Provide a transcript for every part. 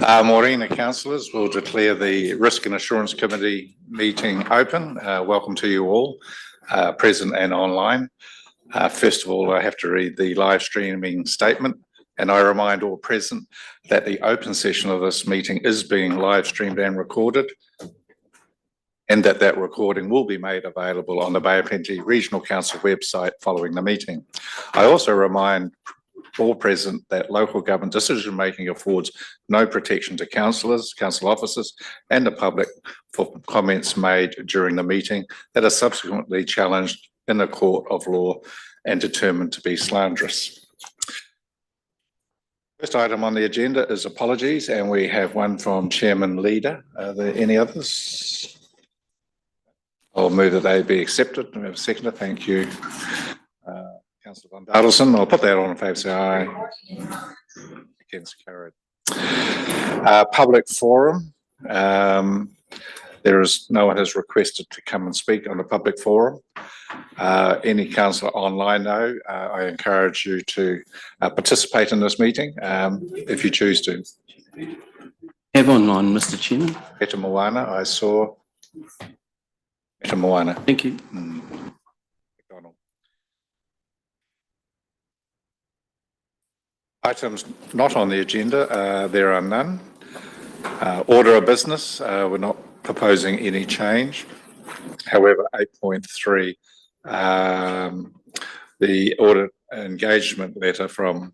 Morena councillors, will declare the Risk and Assurance Committee meeting open. Welcome to you all, present and online. First of all, I have to read the live streaming statement, and I remind all present that the open session of this meeting is being live streamed and recorded, and that recording will be made available on the Bay of Plenty Regional Council website following the meeting. I also remind all present that local government decision-making affords no protection to councillors, council officers and the public for comments made during the meeting that are subsequently challenged in a court of law and determined to be slanderous. First item on the agenda is apologies, and we have one from Chairman Leader. Are there any others? I'll move that they be accepted. We have a seconder. Thank you. Councillor Van Dardilson, I'll put that on in favour, say aye. Against, carried. Public forum. There is no one has requested to come and speak on the public forum. Any councillor online though, I encourage you to participate in this meeting if you choose to. Have online, Mr. Chairman. Peter Moana, I saw. Peter Moana. Thank you. Items not on the agenda, there are none. Order of business, we're not proposing any change. However, 8.3, the audit engagement letter from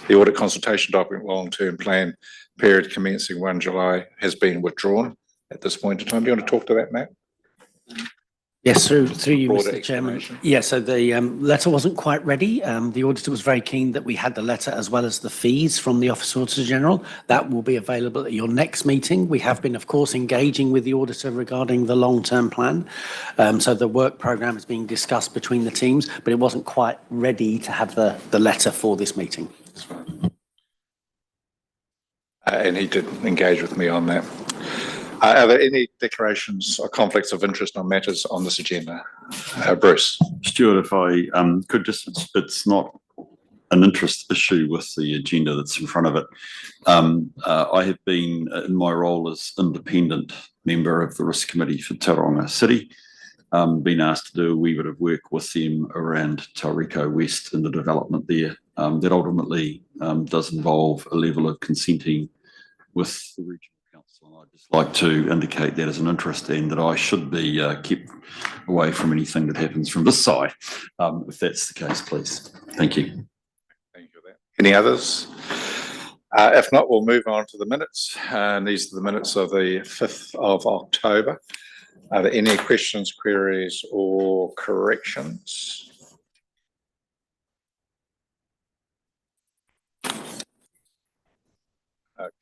the audit consultation document long-term plan period commencing 1 July has been withdrawn at this point in time. Do you want to talk to that, Matt? Yes, through you, Mr. Chairman. Yeah, so the letter wasn't quite ready. The auditor was very keen that we had the letter as well as the fees from the Office Auditor General. That will be available at your next meeting. We have been, of course, engaging with the auditor regarding the long-term plan. So the work programme is being discussed between the teams, but it wasn't quite ready to have the letter for this meeting. That's right. And he did engage with me on that. Are there any declarations or conflicts of interest on matters on this agenda? Bruce. Stuart, if I could just, it's not an interest issue with the agenda that's in front of it. I have been, in my role as independent member of the Risk Committee for Tauranga City, been asked to do a wee bit of work with them around Tauriko West and the development there. That ultimately does involve a level of consenting with the regional council, and I'd just like to indicate that as an interest and that I should be kept away from anything that happens from this side, if that's the case, please. Thank you. Thank you for that. Any others? If not, we'll move on to the minutes. And these are the minutes of the 5th of October. Are there any questions, queries or corrections?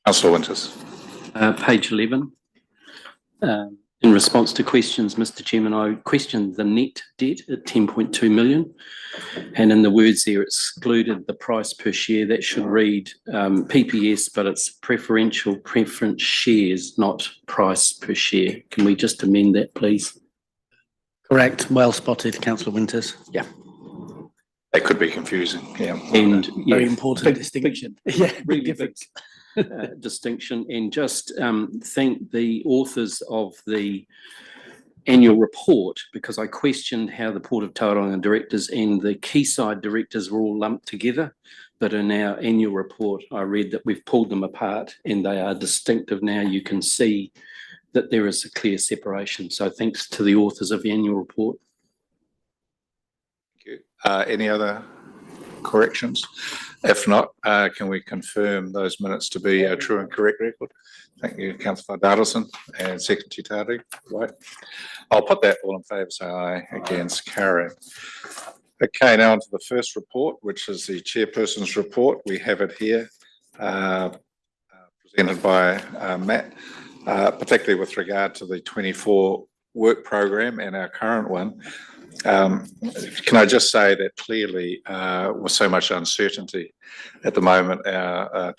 Councillor Winters. Page 11. In response to questions, Mr. Chairman, I questioned the net debt at 10.2 million, and in the words there excluded the price per share. That should read PPS, but it's preference shares, not price per share. Can we just amend that, please? Correct. Well spotted, Councillor Winters. Yeah. That could be confusing. Yeah. And very important distinction. Yeah, really big distinction. And just thank the authors of the annual report, because I questioned how the Port of Tauranga directors and the Quayside directors were all lumped together. But in our annual report, I read that we've pulled them apart and they are distinctive now. You can see that there is a clear separation. So thanks to the authors of the annual report. Thank you. Any other corrections? If not, can we confirm those minutes to be a true and correct record? Thank you, Councillor Dardilson and Secretary Tardy. Right. I'll put that all in favour, say aye. Against, carry. Okay, now on to the first report, which is the Chairperson's report. We have it here, presented by Matt, particularly with regard to the 24 work programme and our current one. Can I just say that clearly with so much uncertainty at the moment, our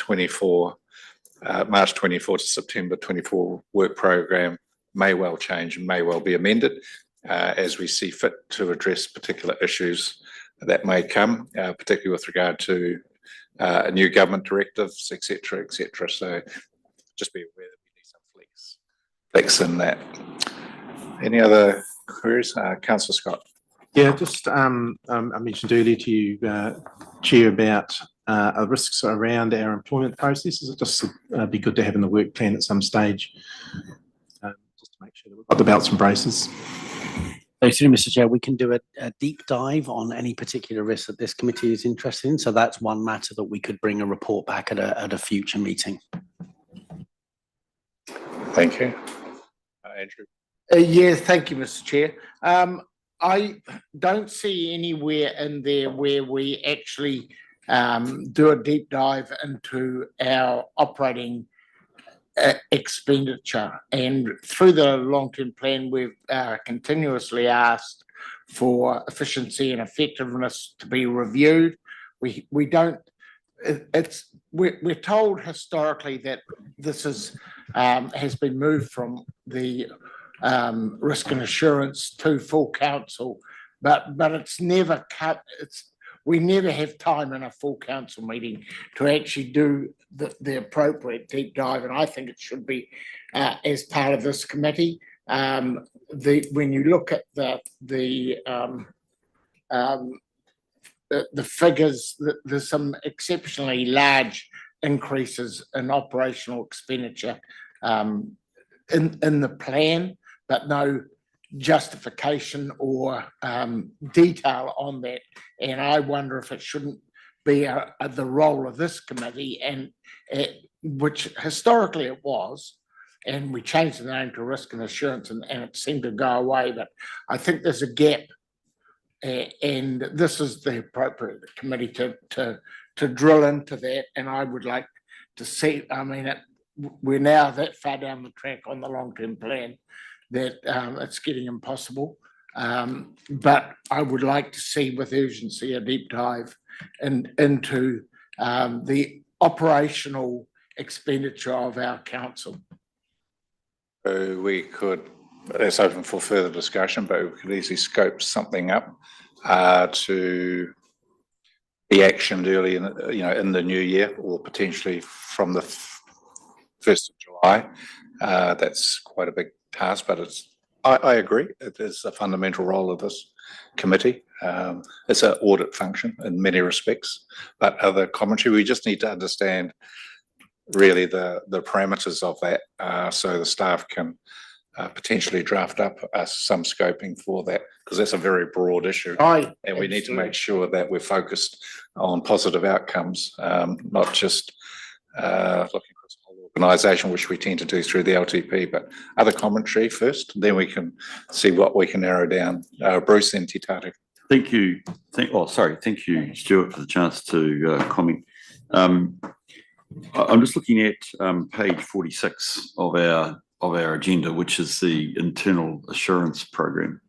March 24 to September 24 work programme may well change and may well be amended as we see fit to address particular issues that may come, particularly with regard to new government directives, etc., etc. So just be aware that we need some flex in that. Any other queries? Councillor Scott. Yeah, just I mentioned earlier to you, Chair, about risks around our employment processes. It just be good to have in the work plan at some stage, just to make sure that we've got the belts and braces. So through Mr. Chair, we can do a deep dive on any particular risk that this committee is interested in. So that's one matter that we could bring a report back at a future meeting. Thank you. Andrew. Yeah, thank you, Mr. Chair. I don't see anywhere in there where we actually do a deep dive into our operating expenditure. And through the long-term plan, we've continuously asked for efficiency and effectiveness to be reviewed. We don't. We're told historically that this is has been moved from the risk and assurance to full council, but it's never cut. We never have time in a full council meeting to actually do the appropriate deep dive, and I think it should be as part of this committee. When you look at the figures, there's some exceptionally large increases in operational expenditure in the plan, but no justification or detail on that. And I wonder if it shouldn't be the role of this committee, and which historically it was, and we changed the name to risk and assurance, and it seemed to go away. But I think there's a gap, and this is the appropriate committee to drill into that. And I would like to see. I mean, we're now that far down the track on the long-term plan that it's getting impossible. But I would like to see with urgency a deep dive into the operational expenditure of our council. We could, it's open for further discussion, but we could easily scope something up to be actioned early in the new year, or potentially from the 1st of July. That's quite a big task, but I agree. It is a fundamental role of this committee. It's an audit function in many respects, but other commentary, we just need to understand really the parameters of that, so the staff can potentially draft up some scoping for that, because that's a very broad issue. And we need to make sure that we're focused on positive outcomes, not just looking across the whole organisation, which we tend to do through the LTP, but other commentary first, then we can see what we can narrow down. Bruce and Titatu. Thank you. Thank you, Stuart, for the chance to comment. I'm just looking at page 46 of our agenda, which is the internal assurance program.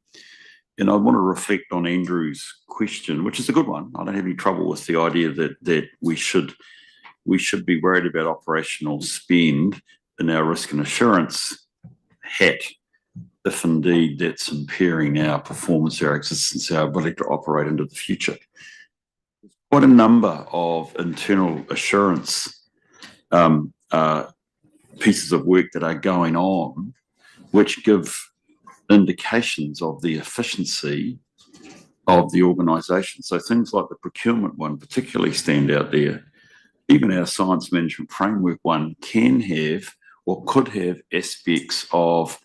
And I want to reflect on Andrew's question, which is a good one. I don't have any trouble with the idea that we should be worried about operational spend in our risk and assurance hat, if indeed that's impairing our performance, our existence, our ability to operate into the future. Quite a number of internal assurance pieces of work that are going on, which give indications of the efficiency of the organisation. So things like the procurement one particularly stand out there. Even our science management framework one can have or could have aspects of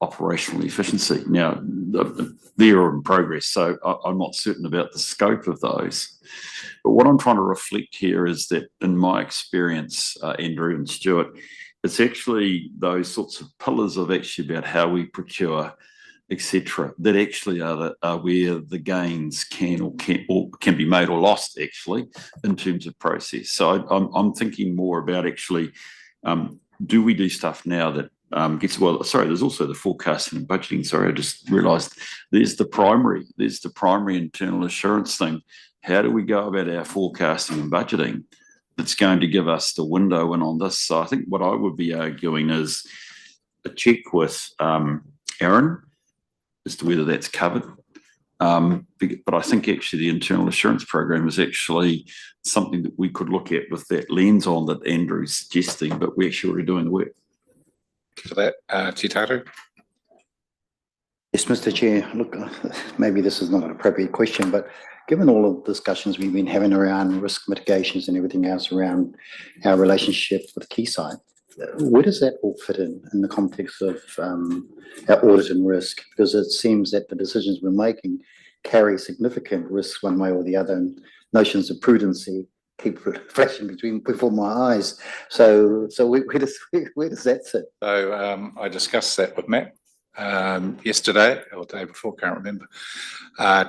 operational efficiency. Now, they're in progress, so I'm not certain about the scope of those. But what I'm trying to reflect here is that in my experience, Andrew and Stuart, it's actually those sorts of pillars of actually about how we procure, etc., that actually are where the gains can be made or lost actually in terms of process. So I'm thinking more about actually, do we do stuff now that there's also the forecasting and budgeting. Sorry, I just realised there's the primary internal assurance thing. How do we go about our forecasting and budgeting that's going to give us the window in on this? So I think what I would be arguing is a check with Aaron as to whether that's covered. But I think actually the internal assurance program is actually something that we could look at with that lens on that Andrew's suggesting, but we're actually already doing the work. To that, Titaru? Yes, Mr. Chair. Look, maybe this is not an appropriate question, but given all of the discussions we've been having around risk mitigations and everything else around our relationship with Quayside, where does that all fit in the context of our audit and risk? Because it seems that the decisions we're making carry significant risks one way or the other, and notions of prudency keep flashing before my eyes. So where does that sit? So I discussed that with Matt yesterday or the day before, can't remember.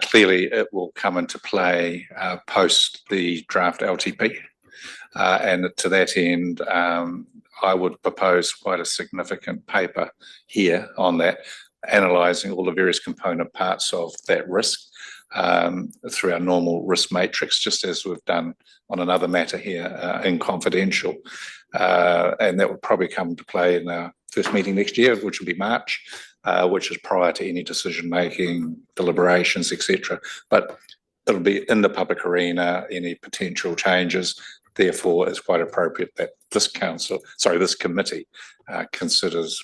Clearly, it will come into play post the draft LTP. And to that end, I would propose quite a significant paper here on that, analysing all the various component parts of that risk through our normal risk matrix, just as we've done on another matter here in confidential. And that will probably come into play in our first meeting next year, which will be March, which is prior to any decision-making, deliberations, etc. But it'll be in the public arena, any potential changes. Therefore, it's quite appropriate that this committee considers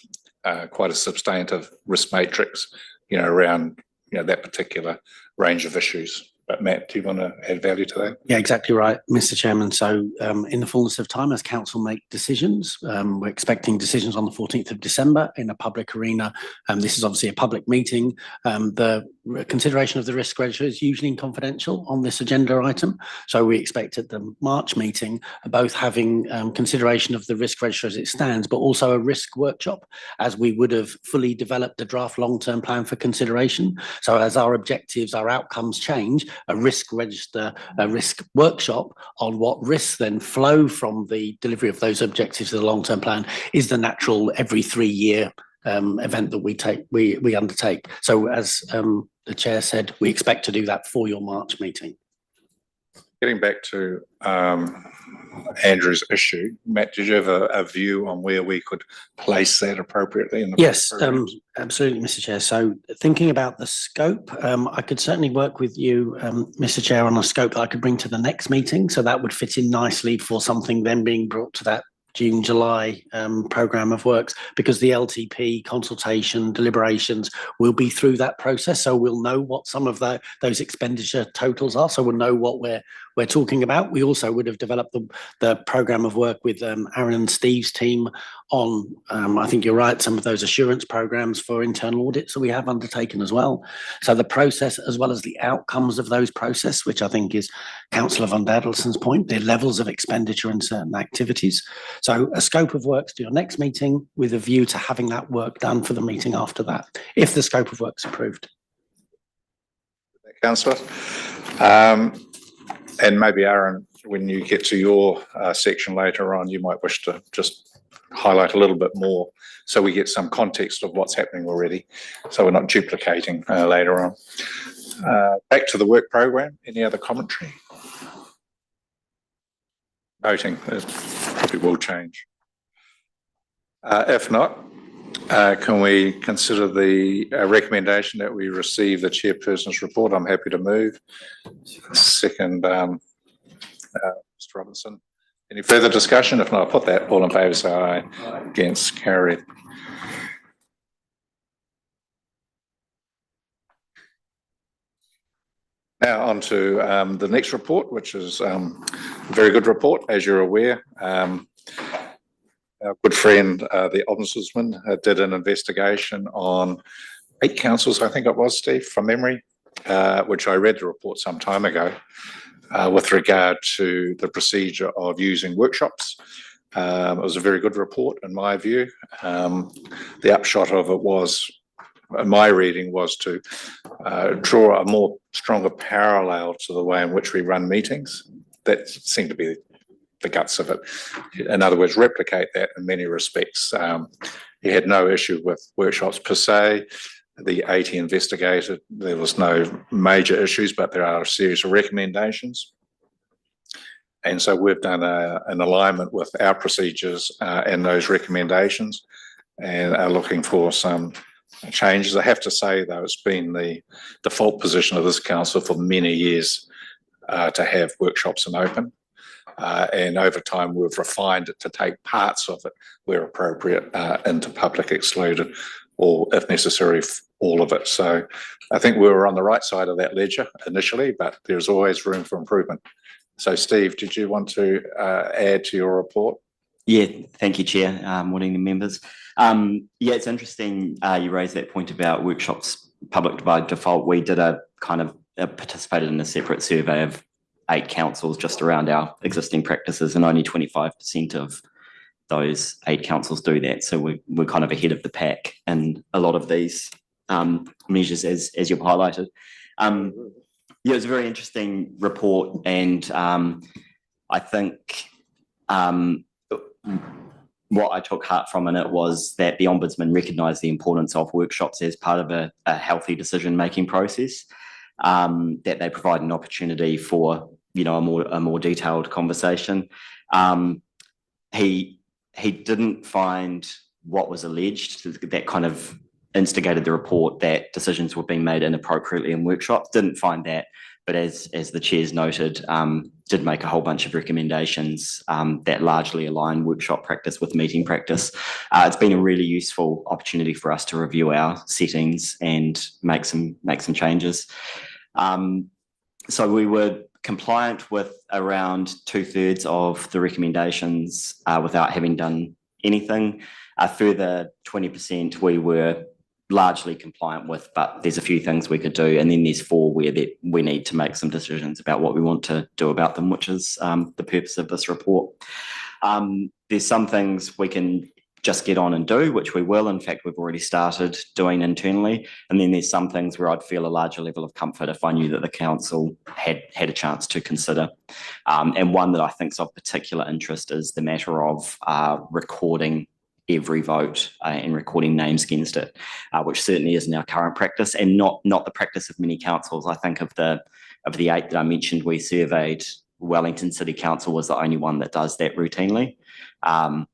quite a substantive risk matrix, around that particular range of issues. But Matt, do you want to add value to that? Yeah, exactly right, Mr. Chairman. So in the fullness of time, as council make decisions, we're expecting decisions on the 14th of December in a public arena. This is obviously a public meeting. The consideration of the risk register is usually confidential on this agenda item. So we expect at the March meeting, both having consideration of the risk register as it stands, but also a risk workshop, as we would have fully developed the draft long-term plan for consideration. So as our objectives, our outcomes change, a risk register, a risk workshop on what risks then flow from the delivery of those objectives of the long-term plan is the natural every 3-year event that we undertake. So as the chair said, we expect to do that for your March meeting. Getting back to Andrew's issue, Matt, did you have a view on where we could place that appropriately in the Yes, programs? absolutely, Mr. Chair. So thinking about the scope, I could certainly work with you, Mr. Chair, on a scope that I could bring to the next meeting. So that would fit in nicely for something then being brought to that June, July programme of works, because the LTP consultation deliberations will be through that process. So we'll know what some of those expenditure totals are. So we'll know what we're talking about. We also would have developed the programme of work with Aaron and Steve's team on, I think you're right, some of those assurance programmes for internal audits that we have undertaken as well. So the process, as well as the outcomes of those process, which I think is Councillor Van Dadelson's point, the levels of expenditure in certain activities. So a scope of works to your next meeting with a view to having that work done for the meeting after that, if the scope of work's approved. Councillor. And maybe Aaron, when you get to your section later on, you might wish to just highlight a little bit more so we get some context of what's happening already, so we're not duplicating later on. Back to the work program, any other commentary? Voting, it probably will change. If not, can we consider the recommendation that we receive the chairperson's report? I'm happy to move. Second, Mr. Robinson. Any further discussion? If not, I'll put that. All in favour, say aye. Against, carried. Now on to the next report, which is a very good report, as you're aware. Our good friend, the Ombudsman, did an investigation on 8 councils, I think it was, Steve, from memory, which I read the report some time ago, with regard to the procedure of using workshops. It was a very good report, in my view. The upshot of it was, my reading was to draw a more stronger parallel to the way in which we run meetings. That seemed to be the guts of it. In other words, replicate that in many respects. He had no issue with workshops per se. The 80 investigated, there was no major issues, but there are a series of recommendations. And so we've done an alignment with our procedures and those recommendations, and are looking for some changes. I have to say, though, it's been the default position of this council for many years to have workshops in open. And over time, we've refined it to take parts of it where appropriate into public excluded, or if necessary, all of it. So I think we were on the right side of that ledger initially, but there's always room for improvement. So Steve, did you want to add to your report? Yeah, thank you, Chair. Morning to members. Yeah, it's interesting you raised that point about workshops public by default. We did participated in a separate survey of 8 councils just around our existing practices, and only 25% of those 8 councils do that. So we're kind of ahead of the pack in a lot of these measures, as you've highlighted. Yeah, it was a very interesting report, and I think what I took heart from in it was that the Ombudsman recognised the importance of workshops as part of a healthy decision-making process, that they provide an opportunity for, you know, a more detailed conversation. He didn't find what was alleged that kind of instigated the report that decisions were being made inappropriately in workshops. Didn't find that, but as the chairs noted, did make a whole bunch of recommendations that largely align workshop practice with meeting practice. It's been a really useful opportunity for us to review our settings and make some changes. So we were compliant with around 2/3 of the recommendations without having done anything. A further 20% we were largely compliant with, but there's a few things we could do, and then there's 4 where we need to make some decisions about what we want to do about them, which is the purpose of this report. There's some things we can just get on and do, which we will. In fact, we've already started doing internally, and then there's some things where I'd feel a larger level of comfort if I knew that the council had a chance to consider. And one that I think is of particular interest is the matter of recording every vote and recording names against it, which certainly isn't our current practice, and not the practice of many councils. I think of the 8 that I mentioned, we surveyed, Wellington City Council was the only one that does that routinely. And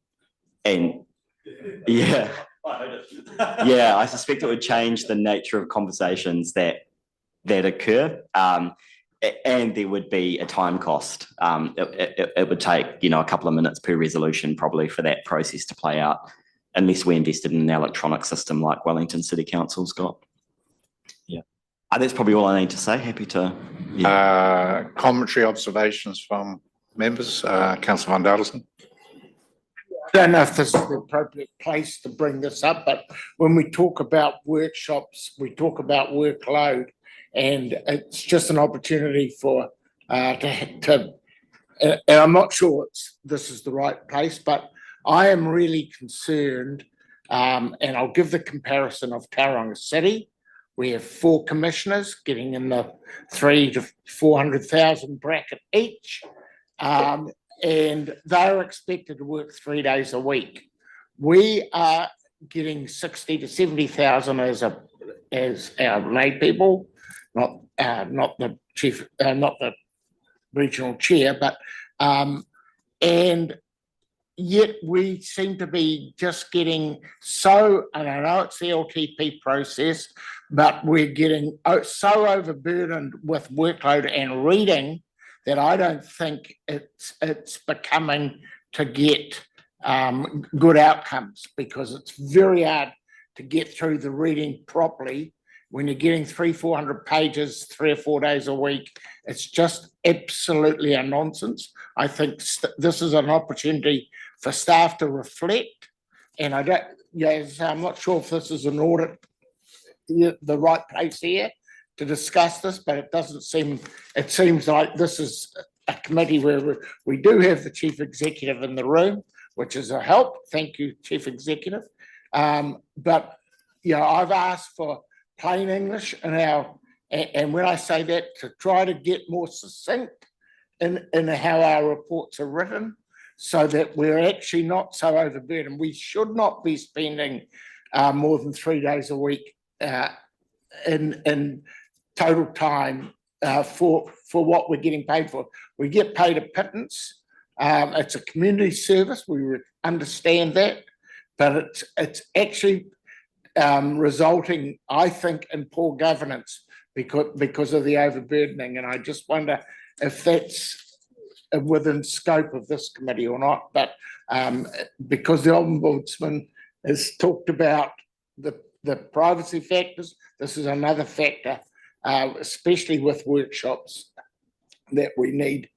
yeah, I suspect it would change the nature of conversations that occur. And there would be a time cost. It would take, a couple of minutes per resolution probably for that process to play out, unless we invested in an electronic system like Wellington City Council's got. Yeah. That's probably all I need to say. Happy to. Yeah. Commentary, observations from members. Councillor Van Dardilson. I don't know if this is the appropriate place to bring this up, but when we talk about workshops, we talk about workload. And it's just an opportunity for and I'm not sure this is the right place, but I am really concerned, and I'll give the comparison of Tauranga City. We have 4 commissioners getting in the 300,000 to 400,000 bracket each, and they're expected to work 3 days a week. We are getting 60 to 70,000 as our lay people. Not the chief, not the regional chair, but and yet we seem to be just getting so, and I know it's the LTP process, but we're getting so overburdened with workload and reading that I don't think it's becoming to get good outcomes, because it's very hard to get through the reading properly. When you're getting 300-400 pages 3 or 4 days a week, it's just absolutely a nonsense. I think this is an opportunity for staff to reflect, and I'm not sure if this is an audit, the right place here to discuss this, but it seems like this is a committee where we do have the chief executive in the room, which is a help. Thank you, chief executive. But I've asked for plain English and when I say that, to try to get more succinct in how our reports are written, so that we're actually not so overburdened. We should not be spending more than 3 days a week in total time for what we're getting paid for. We get paid a pittance. It's a community service. We understand that, but it's actually resulting, I think, in poor governance because of the overburdening. And I just wonder if that's within scope of this committee or not. But because the Ombudsman has talked about the privacy factors, this is another factor, especially with workshops that we need.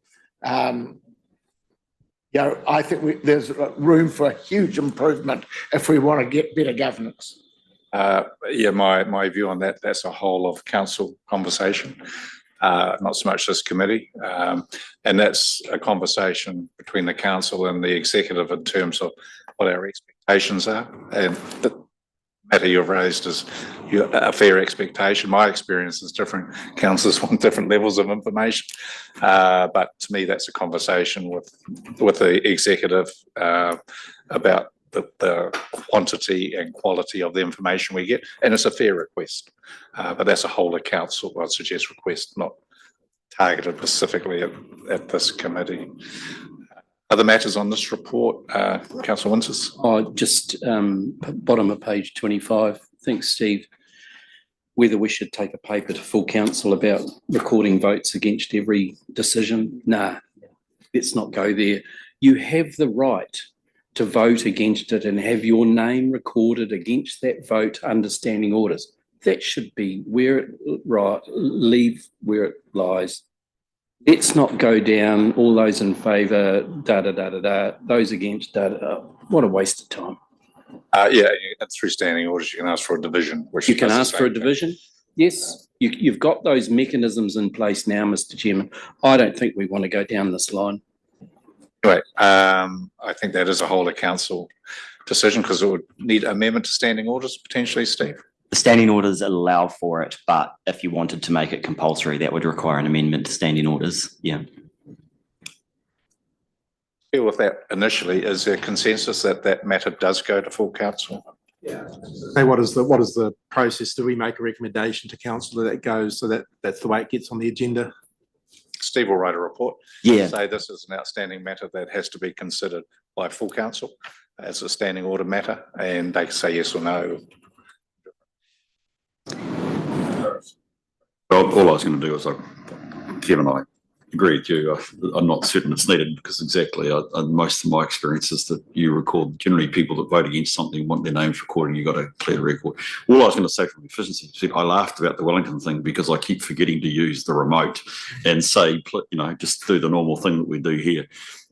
I think there's room for a huge improvement if we want to get better governance. Yeah, my view on that, that's a whole of council conversation, not so much this committee. And that's a conversation between the council and the executive in terms of what our expectations are. And the matter you've raised is a fair expectation. My experience is different. Councillors want different levels of information. But to me, that's a conversation with the executive about the quantity and quality of the information we get. And it's a fair request. But that's a whole of council, I'd suggest, request, not targeted specifically at this committee. Other matters on this report, Councillor Winters? Just bottom of page 25. Thanks, Steve. Whether we should take a paper to full council about recording votes against every decision. Nah, let's not go there. You have the right to vote against it and have your name recorded against that vote under standing orders. That should be leave where it lies. Let's not go down all those in favour, those against, What a waste of time. Yeah, and through standing orders, you can ask for a division. Which You can does the ask for a same thing. division. Yes, you've got those mechanisms in place now, Mr. Chairman. I don't think we want to go down this line. Anyway, I think that is a whole of council decision because it would need amendment to standing orders potentially, Steve. The standing orders allow for it, but if you wanted to make it compulsory, that would require an amendment to standing orders. Yeah. Deal with that initially. Is there consensus that that matter does go to full council? Say, what is the process? Do we make a recommendation to council that goes so that that's the way it gets on the agenda? Steve will write a report. Yeah. Say this is an outstanding matter that has to be considered by full council as a standing order matter, and they can say yes or no. All I was going to do is, Kevin, I agree with you. I'm not certain it's needed because exactly most of my experience is that you record, generally people that vote against something want their names recorded. You've got a clear record. All I was going to say from efficiency, I laughed about the Wellington thing because I keep forgetting to use the remote and say, just do the normal thing that we do here.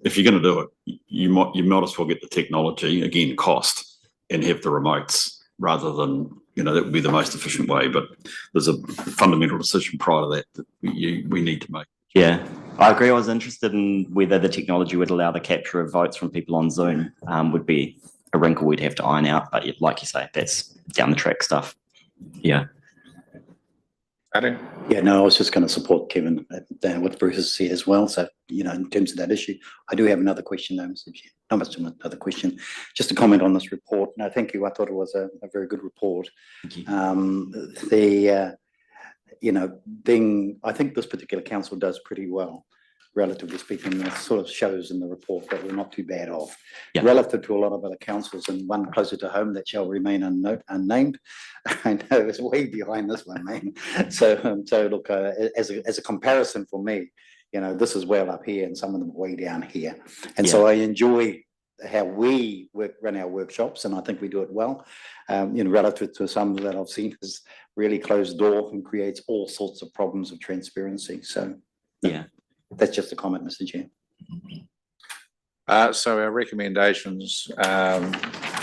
If you're going to do it, you might as well get the technology, again, cost, and have the remotes rather than, that would be the most efficient way. But there's a fundamental decision prior to that we need to make. Yeah, I agree. I was interested in whether the technology would allow the capture of votes from people on Zoom. Would be a wrinkle we'd have to iron out. But like you say, that's down the track stuff. Yeah. Adam? Yeah, no, I was just going to support Kevin, what Bruce has said as well. So, in terms of that issue, I do have another question though, Mr. Chair. Not much another question, just to comment on this report. No, thank you. I thought it was a very good report. Thank you. I think this particular council does pretty well, relatively speaking. It sort of shows in the report that we're not too bad off, Yeah. relative to a lot of other councils, and one closer to home that shall remain unnamed. I know it's way behind this one, man. So look, as a comparison for me, this is well up here, and some of them way down here. And so I enjoy how we run our workshops, and I think we do it well. Relative to some that I've seen is really closed door and creates all sorts of problems of transparency. So Yeah. that's just a comment, Mr. Chair. So our recommendations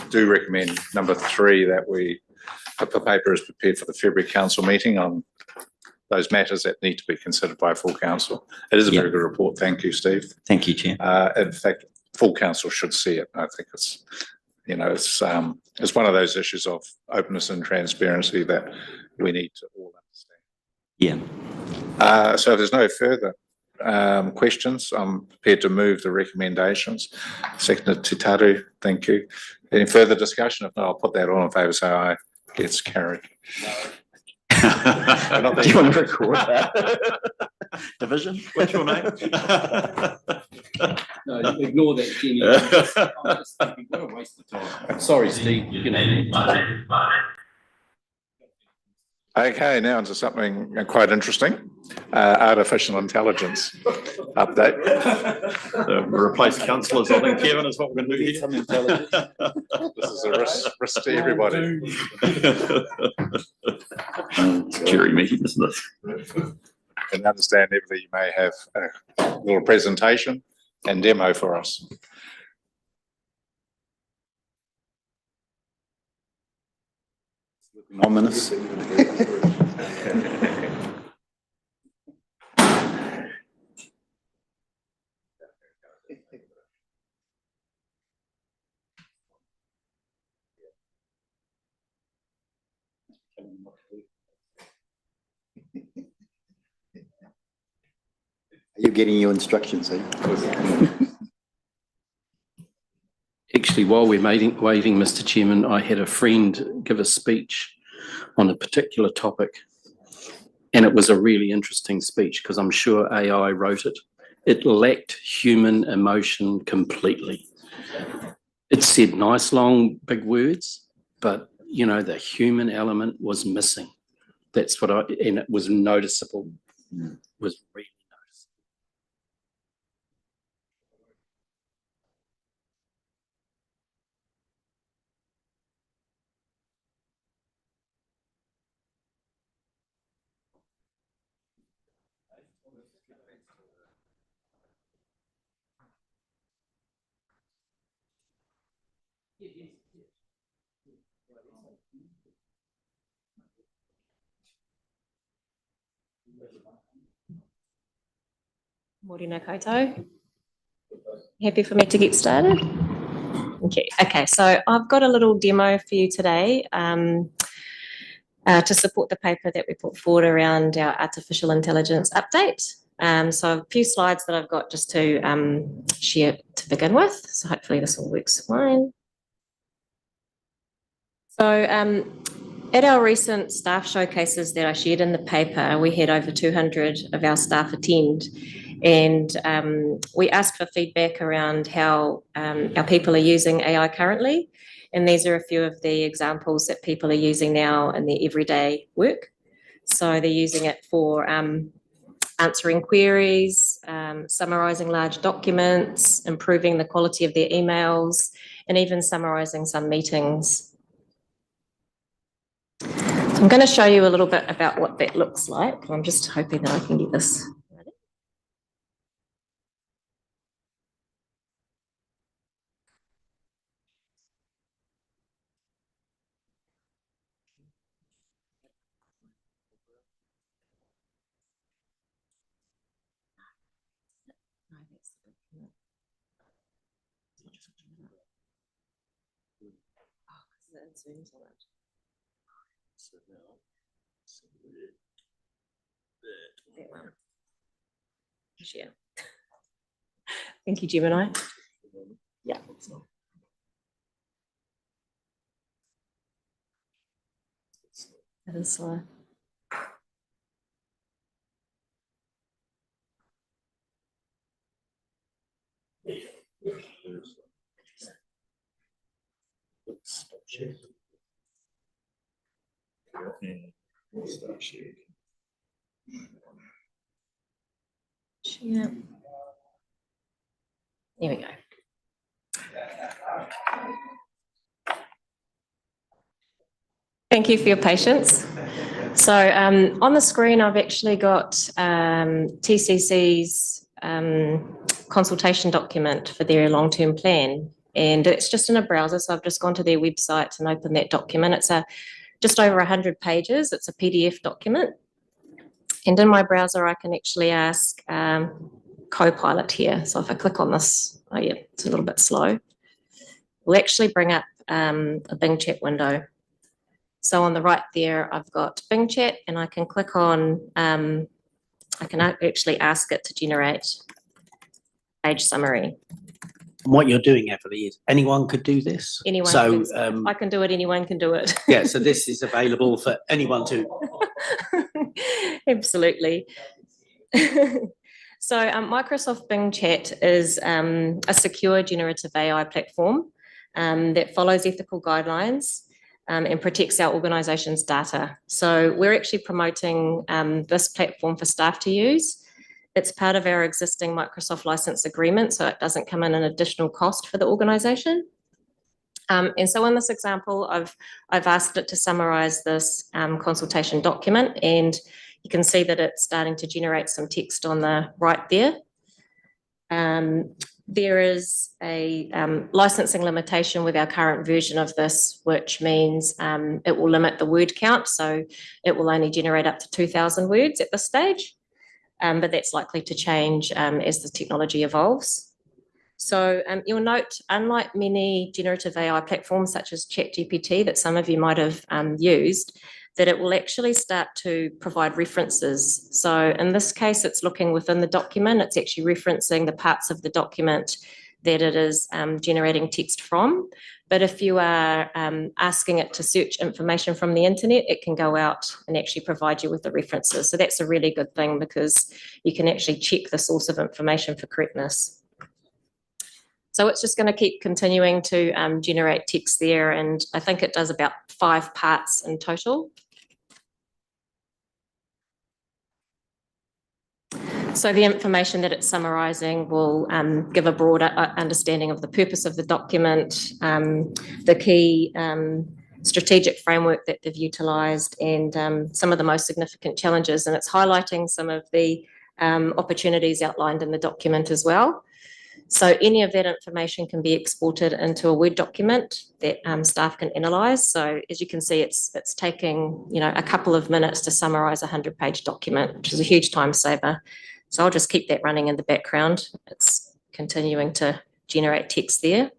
do recommend number 3 that the paper is prepared for the February council meeting on those matters that need to be considered by full council. It is a very good report. Thank you, Steve. Thank you, Chair. In fact, full council should see it. I think it's one of those issues of openness and transparency that we need to all understand. Yeah. So if there's no further questions, I'm prepared to move the recommendations. Seconded Titaru, thank you. Any further discussion? If not, I'll put that all in favour, so aye. Gets carried. Do you want to record that? Division? What's your name? No, ignore that, Jenny. I'm just thinking, what a waste of time. Sorry, Steve. Okay, now into something quite interesting, artificial intelligence update. Replace councillors, I think, Kevin, is what we're going to do here. This is a risk to everybody. Jury meeting, isn't it? And understandably, you may have a little presentation and demo for us. Ominous. Are you getting your instructions, eh? Actually, while we're waiting, Mr. Chairman, I had a friend give a speech on a particular topic. And it was a really interesting speech because I'm sure AI wrote it. It lacked human emotion completely. It said nice, long, big words, but you know, the human element was missing. That's what and it was noticeable, was really noticeable. Morena koutou. Happy for me to get started? Okay, so I've got a little demo for you today to support the paper that we put forward around our artificial intelligence update. So a few slides that I've got just to share to begin with. So hopefully this all works fine. So at our recent staff showcases that I shared in the paper, we had over 200 of our staff attend. And we asked for feedback around how our people are using AI currently. And these are a few of the examples that people are using now in their everyday work. So they're using it for answering queries, summarising large documents, improving the quality of their emails, and even summarising some meetings. So I'm going to show you a little bit about what that looks like. I'm just hoping that I can get this. Yeah. Thank you, Gemini. Yeah. That is slow. Yeah. There we go. Thank you for your patience. So on the screen, I've actually got TCC's consultation document for their long-term plan. And it's just in a browser. So I've just gone to their website and opened that document. It's just over 100 pages. It's a PDF document. And in my browser, I can actually ask Copilot here. So if I click on this, oh yeah, it's a little bit slow. We'll actually bring up a Bing chat window. So on the right there, I've got Bing chat and I can click on, I can actually ask it to generate page summary. And what you're doing, Everly, is anyone could do this. Anyone So can, I can do it, anyone can do it. yeah, so this is available for anyone to. Absolutely. So Microsoft Bing Chat is a secure generative AI platform that follows ethical guidelines. and protects our organisation's data. So we're actually promoting this platform for staff to use. It's part of our existing Microsoft license agreement, so it doesn't come in an additional cost for the organisation. And so in this example, I've asked it to summarise this consultation document, and you can see that it's starting to generate some text on the right there. There is a licensing limitation with our current version of this, which means it will limit the word count. So it will only generate up to 2,000 words at this stage, but that's likely to change as the technology evolves. So you'll note, unlike many generative AI platforms such as ChatGPT that some of you might have used, that it will actually start to provide references. So in this case, it's looking within the document. It's actually referencing the parts of the document that it is generating text from. But if you are asking it to search information from the internet, it can go out and actually provide you with the references. So that's a really good thing because you can actually check the source of information for correctness. So it's just going to keep continuing to generate text there, and I think it does about 5 parts in total. So the information that it's summarising will give a broader understanding of the purpose of the document, the key strategic framework that they've utilised, and some of the most significant challenges. And it's highlighting some of the opportunities outlined in the document as well. So any of that information can be exported into a Word document that staff can analyse. So as you can see, it's taking a couple of minutes to summarise a 100-page document, which is a huge time saver. So I'll just keep that running in the background. It's continuing to generate text there.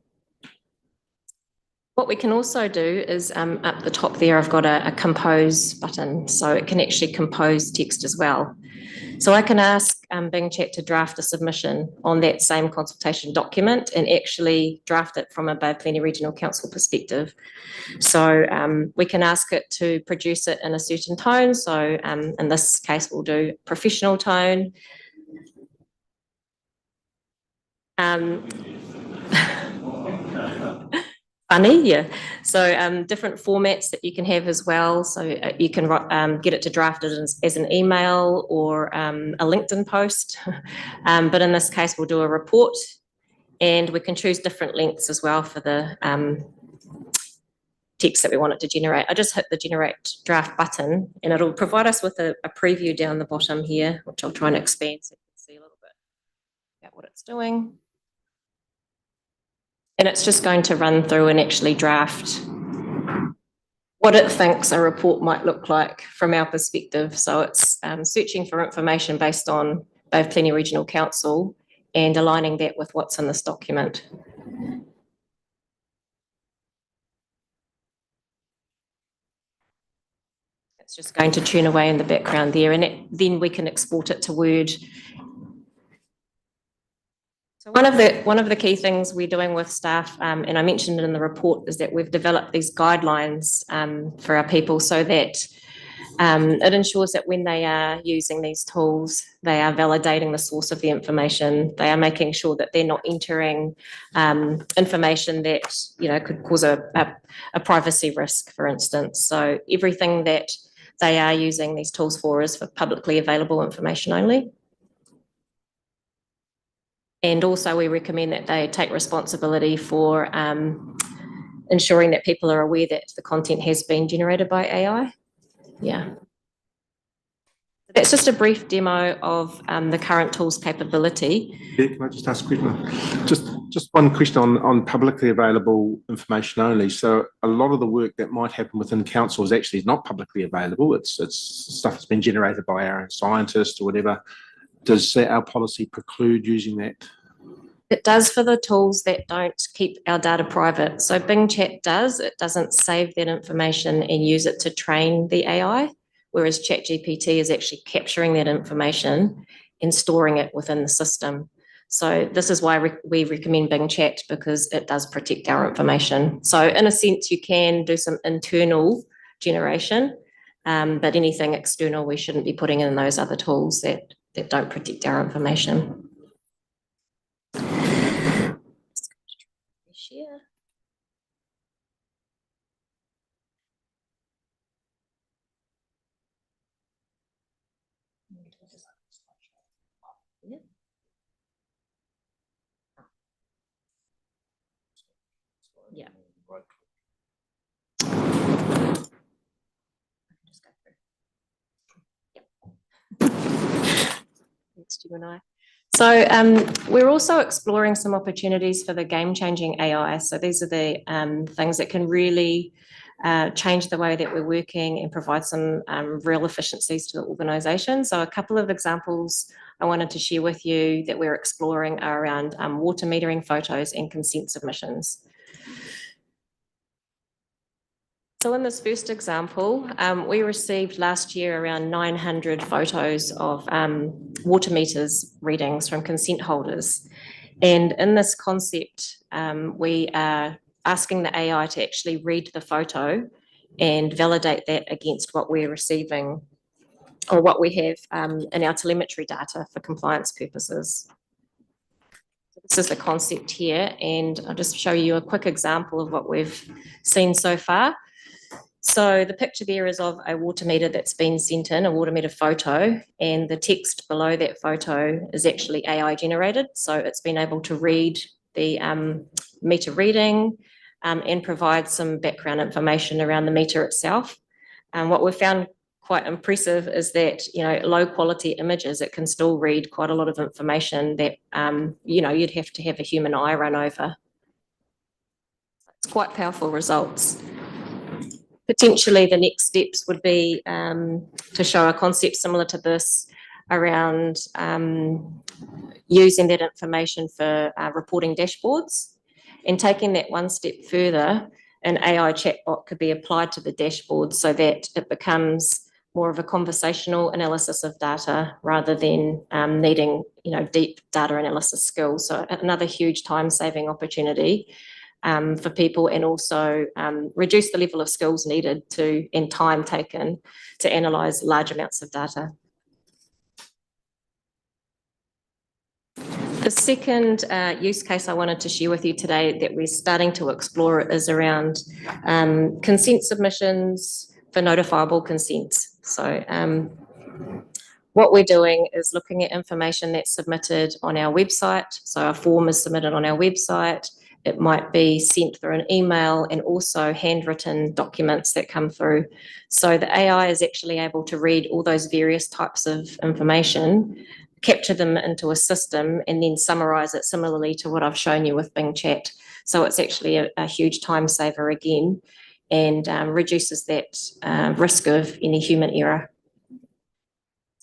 What we can also do is up the top there, I've got a compose button, so it can actually compose text as well. So I can ask Bing Chat to draft a submission on that same consultation document and actually draft it from a Bay of Plenty Regional Council perspective. So we can ask it to produce it in a certain tone. So in this case, we'll do professional tone. Funny, yeah. So different formats that you can have as well. So you can get it to draft it as an email or a LinkedIn post. But in this case, we'll do a report, and we can choose different lengths as well for the text that we want it to generate. I just hit the generate draft button, and it'll provide us with a preview down the bottom here, which I'll try and expand so you can see a little bit about what it's doing. And it's just going to run through and actually draft what it thinks a report might look like from our perspective. So it's searching for information based on Bay of Plenty Regional Council and aligning that with what's in this document. It's just going to tune away in the background there, and then we can export it to Word. So one of the key things we're doing with staff, and I mentioned it in the report, is that we've developed these guidelines for our people so that it ensures that when they are using these tools, they are validating the source of the information. They are making sure that they're not entering information that could cause a privacy risk, for instance. So everything that they are using these tools for is for publicly available information only. And also we recommend that they take responsibility for ensuring that people are aware that the content has been generated by AI. Yeah. That's just a brief demo of the current tool's capability. Yeah, can I just ask a question? Just one question on publicly available information only. So a lot of the work that might happen within council is actually not publicly available. It's stuff that's been generated by our own scientists or whatever. Does our policy preclude using that? It does for the tools that don't keep our data private. So Bing Chat does. It doesn't save that information and use it to train the AI, whereas ChatGPT is actually capturing that information and storing it within the system. So this is why we recommend Bing Chat, because it does protect our information. So in a sense, you can do some internal generation, but anything external we shouldn't be putting in those other tools that don't protect our information. Yeah. Just go through. Yep. Thanks, Stu and I. So we're also exploring some opportunities for the game-changing AI. So these are the things that can really change the way that we're working and provide some real efficiencies to the organisation. So a couple of examples I wanted to share with you that we're exploring are around water metering photos and consent submissions. So in this first example, we received last year around 900 photos of water meters readings from consent holders. And in this concept, we are asking the AI to actually read the photo and validate that against what we're receiving or what we have in our telemetry data for compliance purposes. So this is the concept here, and I'll just show you a quick example of what we've seen so far. So the picture there is of a water meter that's been sent in, a water meter photo, and the text below that photo is actually AI generated. So it's been able to read the meter reading and provide some background information around the meter itself. What we've found quite impressive is that, you know, low quality images, it can still read quite a lot of information that, you know, you'd have to have a human eye run over. It's quite powerful results. Potentially the next steps would be to show a concept similar to this around using that information for reporting dashboards, and taking that one step further, an AI chatbot could be applied to the dashboard so that it becomes more of a conversational analysis of data rather than needing, you know, deep data analysis skills. So another huge time-saving opportunity for people, and also reduce the level of skills needed to and time taken to analyse large amounts of data. The second use case I wanted to share with you today that we're starting to explore is around consent submissions for notifiable consents. So what we're doing is looking at information that's submitted on our website. So a form is submitted on our website. It might be sent through an email, and also handwritten documents that come through. So the AI is actually able to read all those various types of information, capture them into a system, and then summarise it similarly to what I've shown you with Bing Chat. So it's actually a huge time saver again, and reduces that risk of any human error.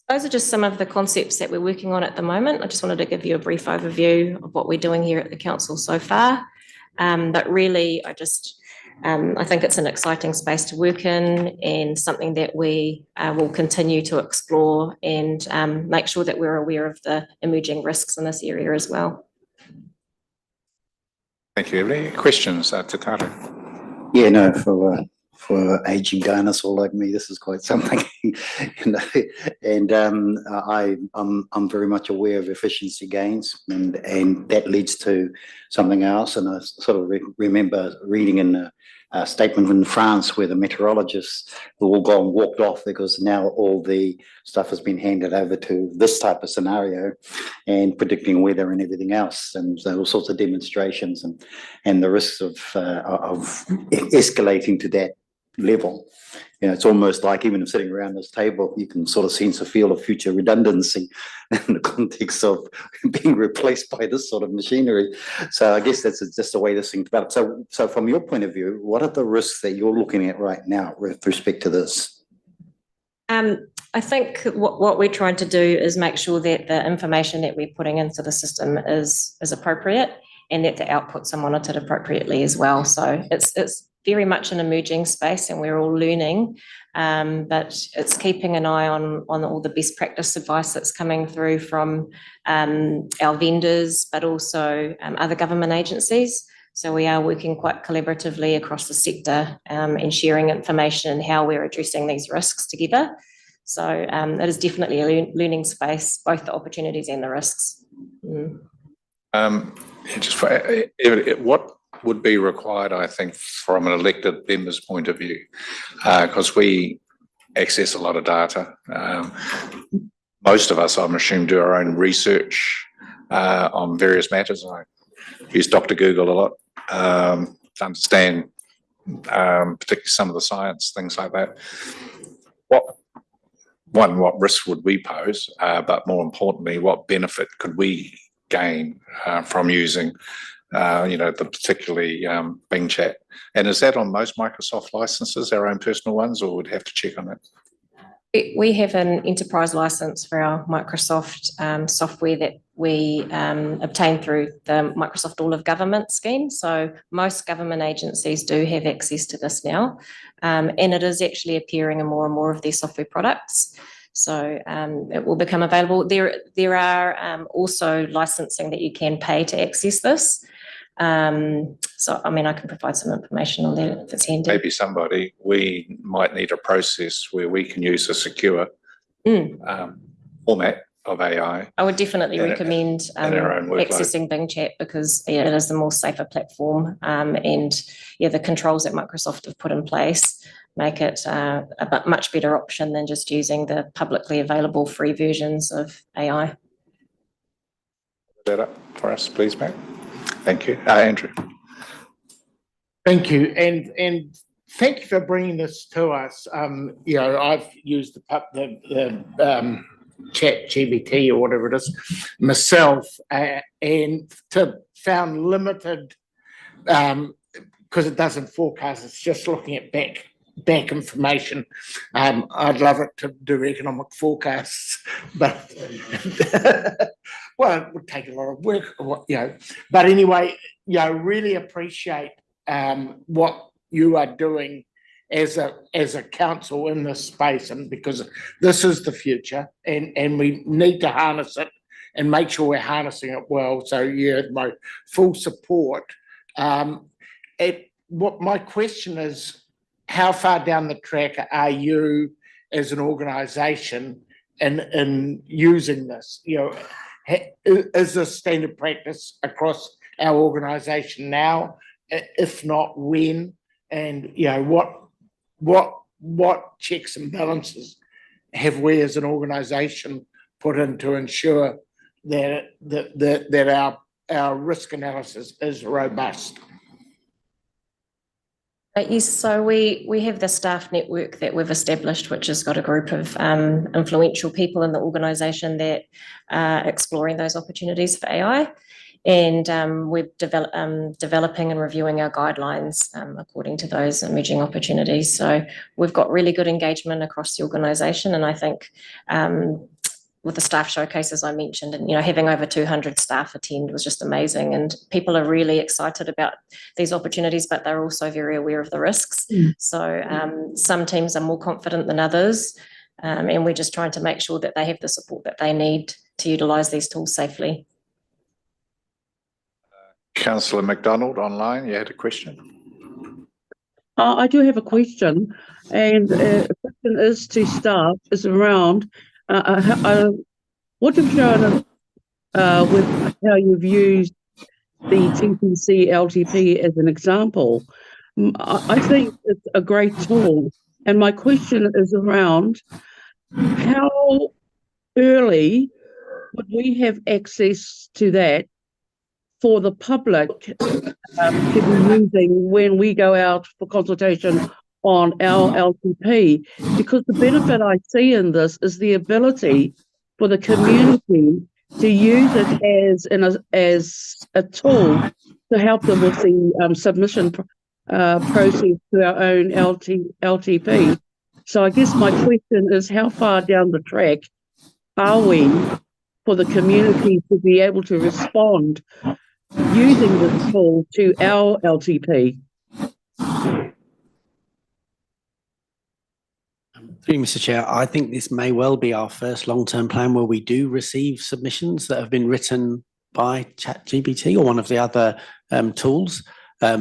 Those are just some of the concepts that we're working on at the moment. I just wanted to give you a brief overview of what we're doing here at the council so far. But really, I think it's an exciting space to work in, and something that we will continue to explore and make sure that we're aware of the emerging risks in this area as well. Thank you. Any questions, Tataru? Yeah, no, for aging dinosaur like me, this is quite something, you know. And I'm very much aware of efficiency gains, and that leads to something else. And I sort of remember reading in a statement in France where the meteorologists were all gone, walked off, because now all the stuff has been handed over to this type of scenario and predicting weather and everything else. And so all sorts of demonstrations and the risks of escalating to that level. You know, it's almost like, even sitting around this table, you can sort of sense a feel of future redundancy in the context of being replaced by this sort of machinery. So I guess that's just the way this thing develops. So from your point of view, what are the risks that you're looking at right now with respect to this? I think what we're trying to do is make sure that the information that we're putting into the system is appropriate, and that the outputs are monitored appropriately as well. So it's very much an emerging space, and we're all learning, but it's keeping an eye on all the best practice advice that's coming through from our vendors, but also other government agencies. So we are working quite collaboratively across the sector and sharing information and how we're addressing these risks together. So it is definitely a learning space, both the opportunities and the risks. What would be required, I think, from an elected member's point of view, because we access a lot of data. Most of us, I'm assuming, do our own research on various matters. I use Dr. Google a lot. to understand, particularly some of the science, things like that. What risks would we pose? But more importantly, what benefit could we gain from using, the particularly Bing Chat? And is that on most Microsoft licenses, our own personal ones, or would have to check on that? We have an enterprise license for our Microsoft software that we obtain through the Microsoft All of Government scheme. So most government agencies do have access to this now, and it is actually appearing in more and more of their software products. So it will become available. There are also licensing that you can pay to access this. So, I mean, I can provide some information on that if it's handy. Maybe we might need a process where we can use a secure format of AI. I would definitely recommend in our own workload. accessing Bing Chat because it is the more safer platform, and the controls that Microsoft have put in place make it a much better option than just using the publicly available free versions of AI. That up for us, please, Matt. Thank you. Andrew. Thank you, and thank you for bringing this to us. I've used the ChatGPT or whatever it is myself, and found limited because it doesn't forecast. It's just looking at back information. I'd love it to do economic forecasts, but well, it would take a lot of work, But anyway, really appreciate what you are doing as a council in this space, and because this is the future, and we need to harness it and make sure we're harnessing it well. So my full support. What my question is, how far down the track are you as an organisation in using this? Is this standard practice across our organisation now? If not, when? And what checks and balances have we as an organisation put in to ensure that our risk analysis is robust? Yes, so we have the staff network that we've established, which has got a group of influential people in the organisation that are exploring those opportunities for AI. And we're developing and reviewing our guidelines according to those emerging opportunities. So we've got really good engagement across the organisation, and I think with the staff showcases I mentioned, and having over 200 staff attend was just amazing, and people are really excited about these opportunities, but they're also very aware of the risks. So some teams are more confident than others, and we're just trying to make sure that they have the support that they need to utilise these tools safely. Councillor McDonald online, you had a question? I do have a question, and the question is to staff, is around what you've shown us with how you've used the TPC LTP as an example. I think it's a great tool, and my question is around how early would we have access to that for the public to be using when we go out for consultation on our LTP? Because the benefit I see in this is the ability for the community to use it as a tool to help them with the submission process to our own LTP. So I guess my question is, how far down the track are we for the community to be able to respond using this tool to our LTP? Mr. Chair, I think this may well be our first long-term plan where we do receive submissions that have been written by ChatGPT or one of the other tools.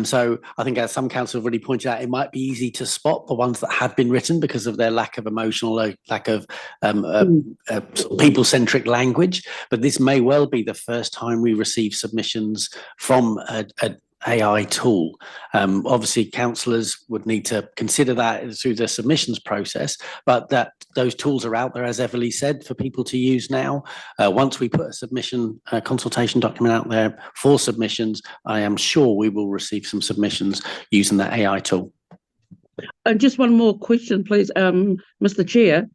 So I think, as some council have already pointed out, it might be easy to spot the ones that have been written because of their lack of emotional, lack of people-centric language. But this may well be the first time we receive submissions from AI tool. Obviously, councillors would need to consider that through the submissions process, but that those tools are out there, as Everly said, for people to use now. Once we put a submission consultation document out there for submissions, I am sure we will receive some submissions using that AI tool. And just one more question, please, Mr. Chair.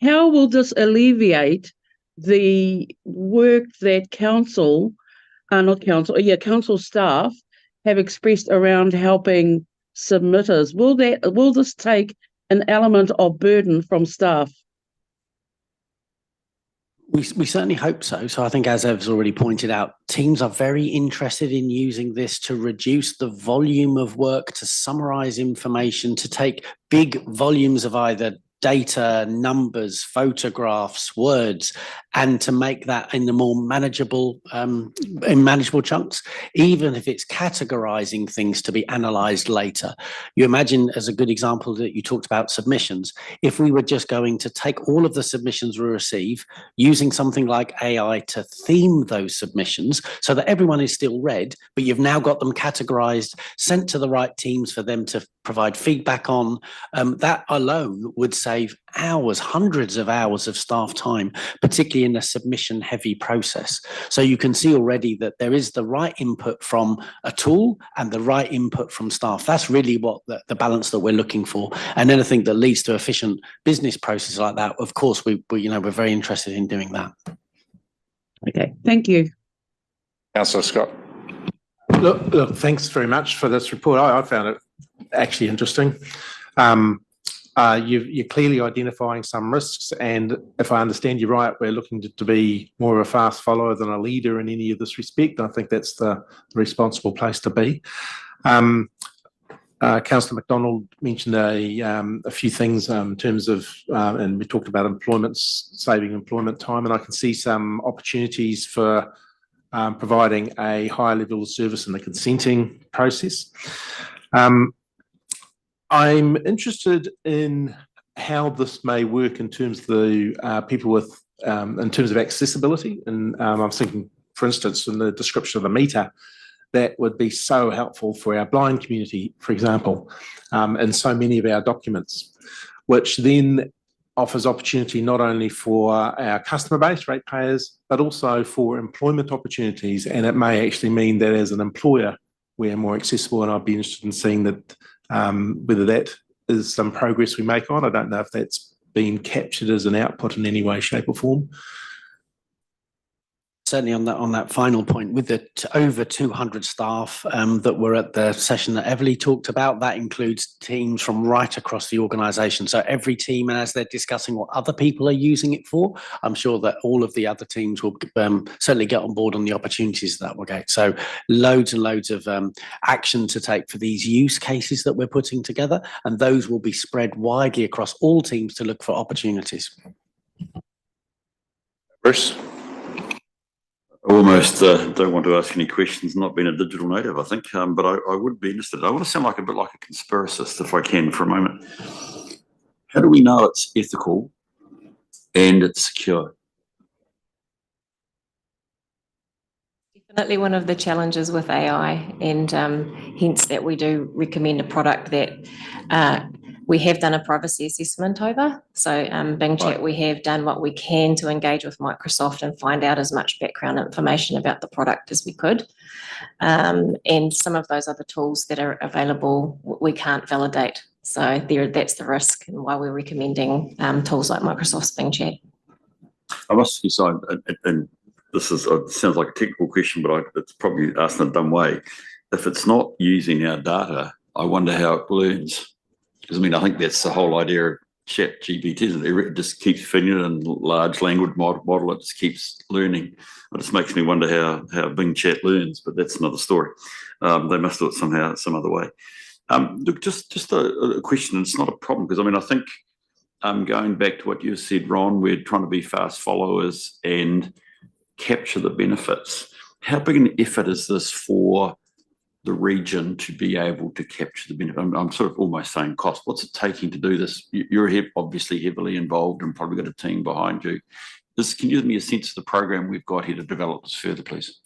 How will this alleviate the work that council staff have expressed around helping submitters? Will this take an element of burden from staff? We certainly hope so. So I think, as Ev's already pointed out, teams are very interested in using this to reduce the volume of work, to summarize information, to take big volumes of either data, numbers, photographs, words, and to make that in the more manageable, in manageable chunks, even if it's categorizing things to be analyzed later. You imagine, as a good example that you talked about submissions, if we were just going to take all of the submissions we receive, using something like AI to theme those submissions so that everyone is still read, but you've now got them categorized, sent to the right teams for them to provide feedback on, that alone would save hours, hundreds of hours of staff time, particularly in a submission heavy process. So you can see already that there is the right input from a tool and the right input from staff. That's really what the balance that we're looking for. And anything that leads to efficient business processes like that, of course, we're very interested in doing that. Okay, thank you. Councillor Scott. Look, thanks very much for this report. I found it actually interesting. You're clearly identifying some risks, and if I understand you right, we're looking to be more of a fast follower than a leader in any of this respect. I think that's the responsible place to be. Councillor McDonald mentioned a few things in terms of, and we talked about saving employment time, and I can see some opportunities for providing a higher level of service in the consenting process. I'm interested in how this may work in terms of the people with, in terms of accessibility. And I'm thinking, for instance, in the description of the meter, that would be so helpful for our blind community, for example, in so many of our documents, which then offers opportunity not only for our customer base, ratepayers, but also for employment opportunities. And it may actually mean that as an employer, we're more accessible, and I'd be interested in seeing that, whether that is some progress we make on. I don't know if that's been captured as an output in any way, shape or form. Certainly on that final point, with the over 200 staff that were at the session that Everly talked about, that includes teams from right across the organisation. So every team, and as they're discussing what other people are using it for, I'm sure that all of the other teams will certainly get on board on the opportunities that we'll get. So loads and loads of action to take for these use cases that we're putting together, and those will be spread widely across all teams to look for opportunities. Bruce. I almost don't want to ask any questions, not being a digital native, I think, but I would be interested. I want to sound like a bit like a conspiracist, if I can, for a moment. How do we know it's ethical and it's secure? Definitely one of the challenges with AI, and hence that we do recommend a product that we have done a privacy assessment over. So Bing Chat, we have done what we can to engage with Microsoft and find out as much background information about the product as we could. And some of those other tools that are available, we can't validate. So that's the risk, and why we're recommending tools like Microsoft's Bing Chat. I must say, and this is sounds like a technical question, but it's probably asked in a dumb way. If it's not using our data, I wonder how it learns. Because I think that's the whole idea of Chat GPT, isn't it? It just keeps feeding it in large language model. It just keeps learning. It just makes me wonder how Bing Chat learns, but that's another story. They must do it somehow, some other way. Look, just a question. It's not a problem, because I think going back to what you said, Ron, we're trying to be fast followers and capture the benefits. How big an effort is this for the region to be able to capture the benefit? I'm sort of almost saying cost. What's it taking to do this? You're obviously heavily involved and probably got a team behind you. Can you give me a sense of the program we've got here to develop this further, please?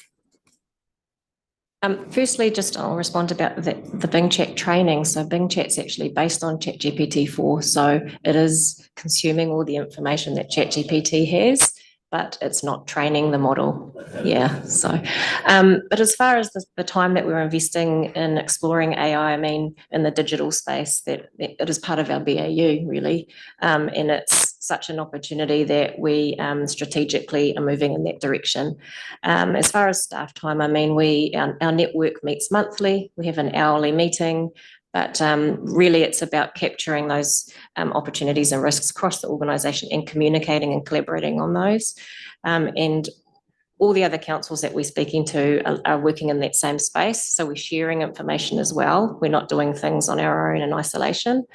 Firstly, just I'll respond about the Bing Chat training. So Bing Chat's actually based on ChatGPT-4, so it is consuming all the information that ChatGPT has, but it's not training the model. Yeah, so, but as far as the time that we're investing in exploring AI, I mean, in the digital space, that it is part of our BAU really, and it's such an opportunity that we strategically are moving in that direction. As far as staff time, I mean, our network meets monthly. We have an hourly meeting, but really it's about capturing those opportunities and risks across the organisation and communicating and collaborating on those. And all the other councils that we're speaking to are working in that same space. So we're sharing information as well. We're not doing things on our own in isolation.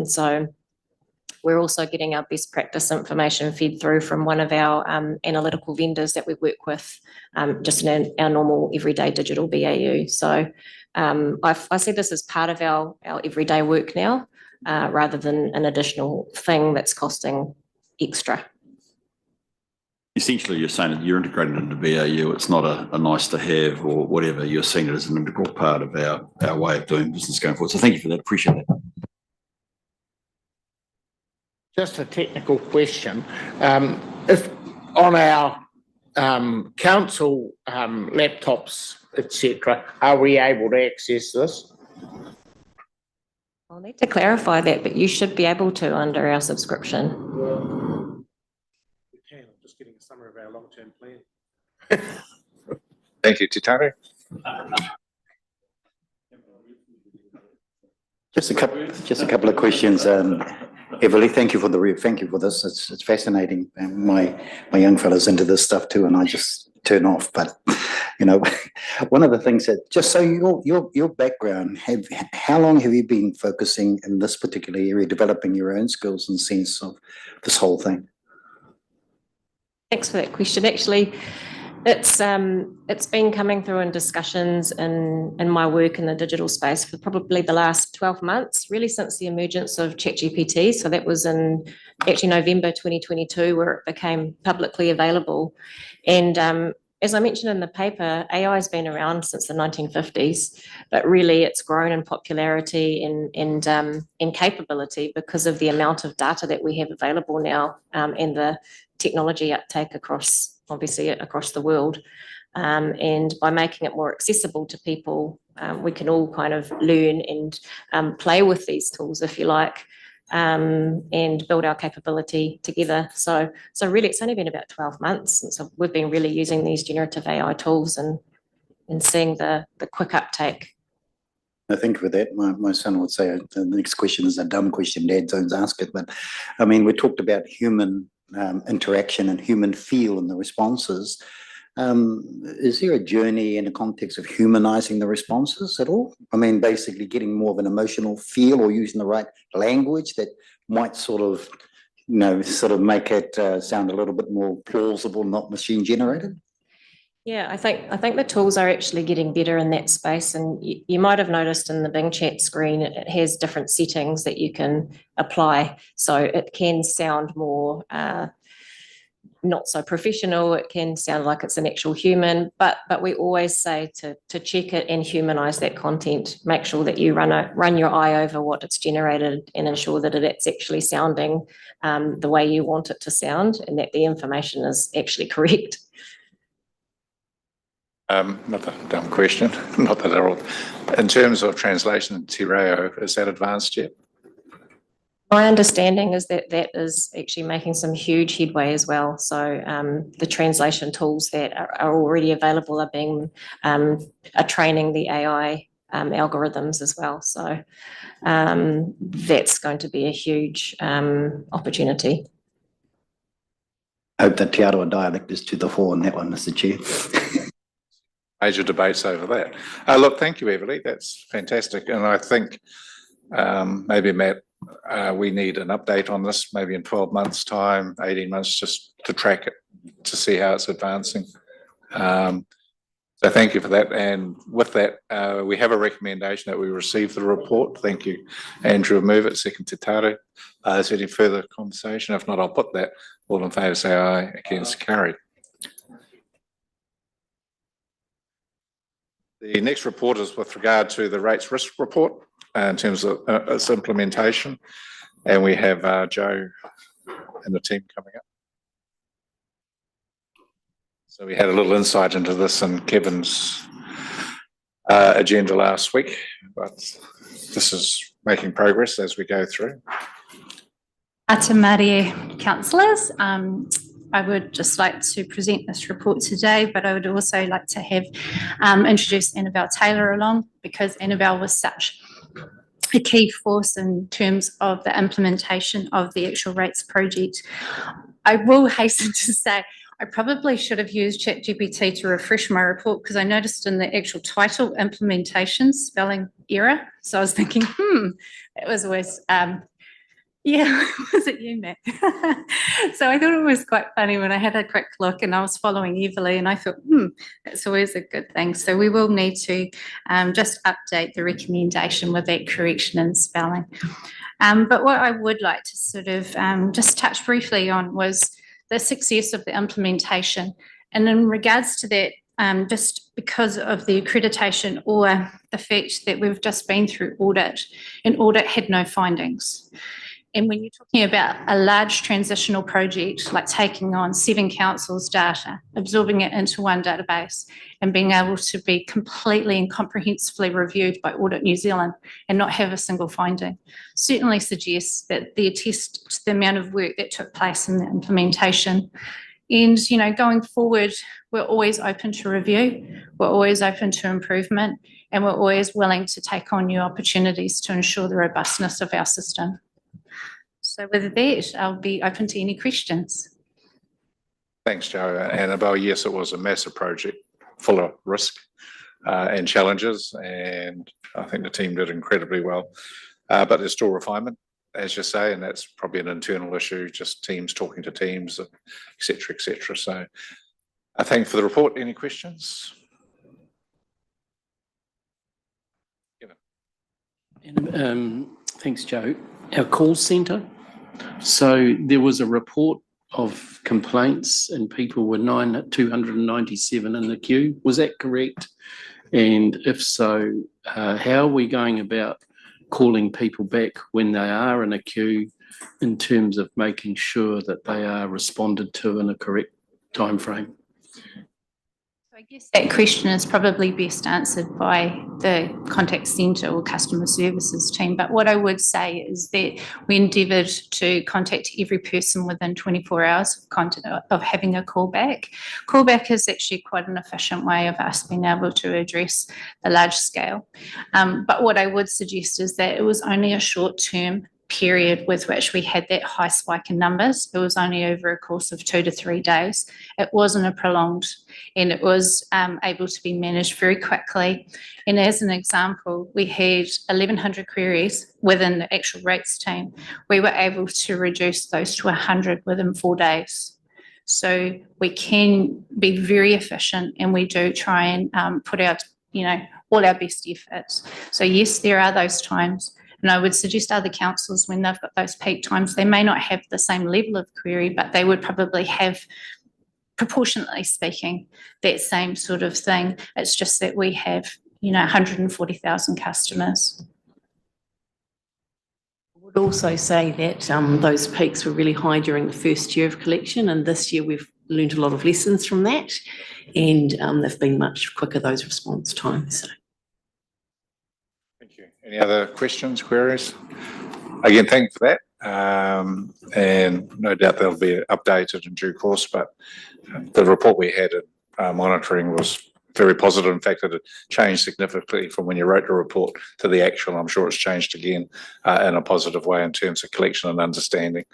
So we're also getting our best practice information fed through from one of our analytical vendors that we work with, just in our normal everyday digital BAU. So I see this as part of our everyday work now, rather than an additional thing that's costing extra. Essentially, you're saying that you're integrated into BAU. It's not a nice to have or whatever. You're seeing it as an integral part of our way of doing business going forward. So thank you for that. Appreciate that. Just a technical question. If on our council laptops, etc., are we able to access this? I'll need to clarify that, but you should be able to under our subscription. We can. I'm just getting a summary of our long-term plan. Thank you, Te Tare. Just a couple of questions. Everly, thank you for this. It's fascinating. And my young fella's into this stuff too, and I just turn off. But one of the things that, just so your background, how long have you been focusing in this particular area, developing your own skills and sense of this whole thing? Thanks for that question. Actually, it's been coming through in discussions in my work in the digital space for probably the last 12 months, really since the emergence of ChatGPT. So that was in actually November 2022, where it became publicly available. And as I mentioned in the paper, AI has been around since the 1950s, but really it's grown in popularity and capability because of the amount of data that we have available now, and the technology uptake across the world. And by making it more accessible to people, we can all kind of learn and play with these tools, if you like, and build our capability together. So really it's only been about 12 months since we've been really using these generative AI tools and seeing the quick uptake. I think with that, my son would say the next question is a dumb question, Dad, don't ask it. But I mean, we talked about human interaction and human feel in the responses. Is there a journey in the context of humanizing the responses at all? I mean, basically getting more of an emotional feel or using the right language that might sort of make it sound a little bit more plausible, not machine generated? Yeah, I think the tools are actually getting better in that space. And you might have noticed in the Bing Chat screen, it has different settings that you can apply. So it can sound more not so professional. It can sound like it's an actual human, but we always say to check it and humanize that content. Make sure that you run your eye over what it's generated and ensure that it's actually sounding the way you want it to sound and that the information is actually correct. Not a dumb question, not that at all. In terms of translation in Te Reo, is that advanced yet? My understanding is that is actually making some huge headway as well. So the translation tools that are already available are training the AI algorithms as well. So that's going to be a huge opportunity. I hope that Te Aroha dialect is to the fore on that one, Mr. Chair. Major debates over that. Look, thank you, Everly. That's fantastic. And I think maybe, Matt, we need an update on this, maybe in 12 months' time, 18 months, just to track it, to see how it's advancing. So thank you for that. And with that, we have a recommendation that we receive the report. Thank you, Andrew. Move it. Second, Te Tare. Is there any further conversation? If not, I'll put that. All in favour, say aye. Against, carried. The next report is with regard to the rates risk report in terms of its implementation. And we have Joe and the team coming up. So we had a little insight into this in Kevin's agenda last week, but this is making progress as we go through. Ata Mārie councillors, I would just like to present this report today, but I would also like to have introduce Annabelle Taylor along, because Annabelle was such a key force in terms of the implementation of the actual rates project. I will hasten to say I probably should have used ChatGPT to refresh my report, because I noticed in the actual title, implementation, spelling error. So I was thinking, that was always, yeah, was it you, Matt? So I thought it was quite funny when I had a quick look and I was following Everly, and I thought, that's always a good thing. So we will need to just update the recommendation with that correction in spelling. But what I would like to sort of just touch briefly on was the success of the implementation. And in regards to that, just because of the accreditation or the fact that we've just been through audit, and audit had no findings. And when you're talking about a large transitional project, like taking on 7 councils' data, absorbing it into one database, and being able to be completely and comprehensively reviewed by Audit New Zealand and not have a single finding, certainly suggests that they attest to the amount of work that took place in the implementation. And, you know, going forward, we're always open to review, we're always open to improvement, and we're always willing to take on new opportunities to ensure the robustness of our system. So with that, I'll be open to any questions. Thanks, Joe. Annabelle, yes, it was a massive project full of risk and challenges, and I think the team did incredibly well. But there's still refinement, as you say, and that's probably an internal issue, just teams talking to teams, et cetera, et cetera. So I thank you for the report. Any questions? Thanks, Joe. Our call centre. So there was a report of complaints and people were 297 in the queue. Was that correct? And if so, how are we going about calling people back when they are in a queue in terms of making sure that they are responded to in a correct timeframe? So I guess that question is probably best answered by the contact centre or customer services team. But what I would say is that we endeavoured to contact every person within 24 hours of having a callback. Callback is actually quite an efficient way of us being able to address the large scale. But what I would suggest is that it was only a short-term period with which we had that high spike in numbers. It was only over a course of 2 to 3 days. It wasn't a prolonged, and it was able to be managed very quickly. And as an example, we had 1,100 queries within the actual rates team. We were able to reduce those to 100 within 4 days. So we can be very efficient, and we do try and put out, all our best efforts. So yes, there are those times. And I would suggest other councils, when they've got those peak times, they may not have the same level of query, but they would probably have, proportionately speaking, that same sort of thing. It's just that we have, 140,000 customers. I would also say that those peaks were really high during the first year of collection, and this year we've learned a lot of lessons from that, and they've been much quicker, those response times. So. Thank you. Any other questions, queries? Again, thank you for that. And no doubt they'll be updated in due course, but the report we had at monitoring was very positive. In fact, it changed significantly from when you wrote the report to the actual. I'm sure it's changed again in a positive way in terms of collection and understanding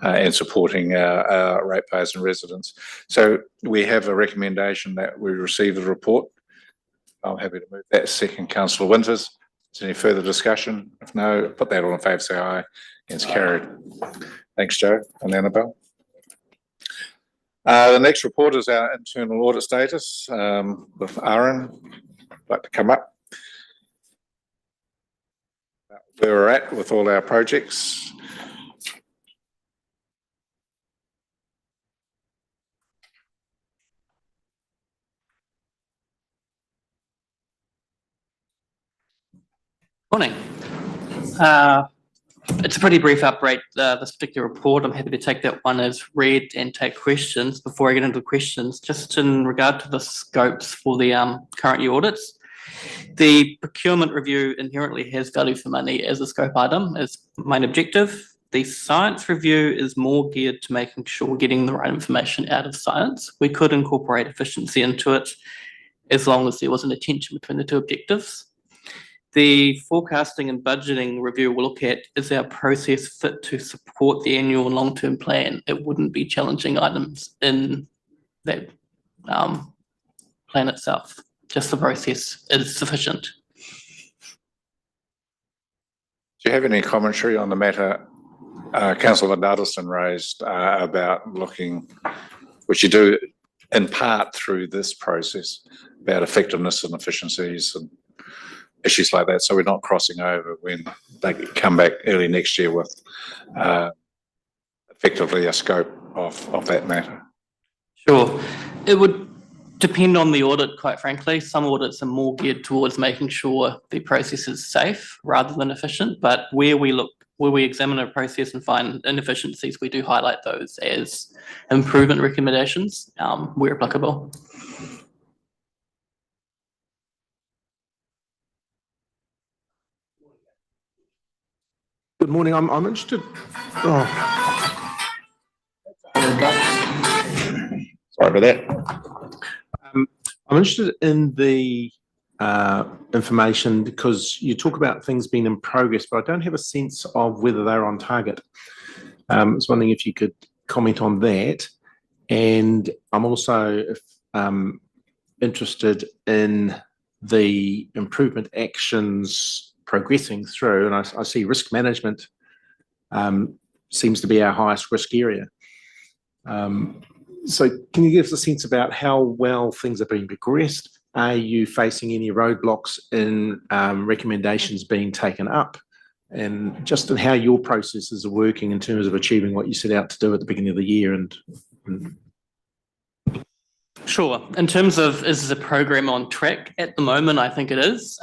and supporting our ratepayers and residents. So we have a recommendation that we receive the report. I'm happy to move that. Second, Councillor Winters. Is there any further discussion? If no, put that all in favour, say aye. Against carried. Thanks, Joe and Annabelle. The next report is our internal audit status with Aaron. I'd like to come up. Where we're at with all our projects. Morning. It's a pretty brief update, this particular report. I'm happy to take that one as read and take questions. Before I get into questions, just in regard to the scopes for the current year audits, the procurement review inherently has value for money as a scope item as main objective. The science review is more geared to making sure we're getting the right information out of science. We could incorporate efficiency into it as long as there was an attention between the two objectives. The forecasting and budgeting review will look at, is our process fit to support the annual and long-term plan? It wouldn't be challenging items in that plan itself. Just the process is sufficient. Do you have any commentary on the matter Councillor Duddleton raised about looking, which you do in part through this process, about effectiveness and efficiencies and issues like that, so we're not crossing over when they come back early next year with effectively a scope of that matter? Sure. It would depend on the audit, quite frankly. Some audits are more geared towards making sure the process is safe rather than efficient, but where we examine a process and find inefficiencies, we do highlight those as improvement recommendations where applicable. Good morning. I'm interested. Sorry about that. I'm interested in the information because you talk about things being in progress, but I don't have a sense of whether they're on target. I was wondering if you could comment on that. And I'm also interested in the improvement actions progressing through, and I see risk management seems to be our highest risk area. So can you give us a sense about how well things are being progressed? Are you facing any roadblocks in recommendations being taken up? And just in how your processes are working in terms of achieving what you set out to do at the beginning of the year and Sure. In terms of, is the program on track at the moment? I think it is.